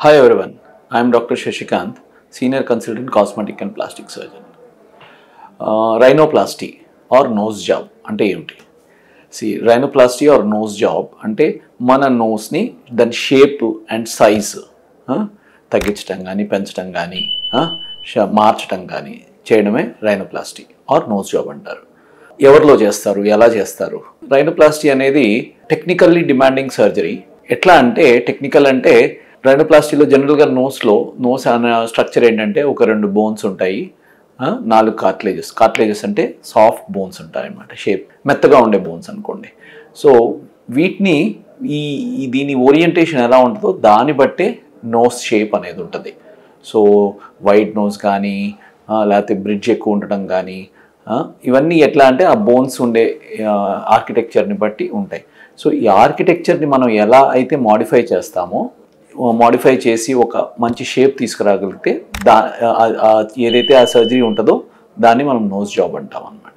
Hi everyone, I am Dr. Shashikant, Senior Consultant Cosmetic and Plastic Surgeon. Rhinoplasty or nose job అంటే ఏమిటి? See, rhinoplasty or nose job అంటే మన నోస్ని దాని shape and size తగ్గించడం కానీ పెంచడం కానీ మార్చడం కానీ చేయడమే రైనోప్లాస్టీ ఆర్ నోస్ జాబ్ అంటారు. ఎవరిలో చేస్తారు, ఎలా చేస్తారు? రైనోప్లాస్టీ అనేది టెక్నికల్లీ డిమాండింగ్ సర్జరీ. ఎట్లా అంటే టెక్నికల్ అంటే రైనోప్లాస్టీలో జనరల్గా నోస్ అనే స్ట్రక్చర్ ఏంటంటే ఒక 2 బోన్స్ ఉంటాయి, 4 కార్టిలేజెస్ అంటే సాఫ్ట్ బోన్స్ ఉంటాయి అన్నమాట, షేప్ మెత్తగా ఉండే బోన్స్ అనుకోండి. సో వీటిని దీని ఓరియంటేషన్ ఎలా ఉంటుందో దాన్ని బట్టే నోస్ షేప్ అనేది ఉంటుంది. సో వైడ్ నోస్ కానీ లేకపోతే బ్రిడ్జ్ ఎక్కువ ఉండటం కానీ ఇవన్నీ ఎట్లా అంటే ఆ బోన్స్ ఉండే ఆర్కిటెక్చర్ని బట్టి ఉంటాయి. సో ఈ ఆర్కిటెక్చర్ని మనం ఎలా అయితే మాడిఫై చేసి ఒక మంచి షేప్ తీసుకురాగలిగితే ఏదైతే ఆ సర్జరీ ఉంటుందో దాన్ని మనం నోస్ జాబ్ అంటాం అన్నమాట.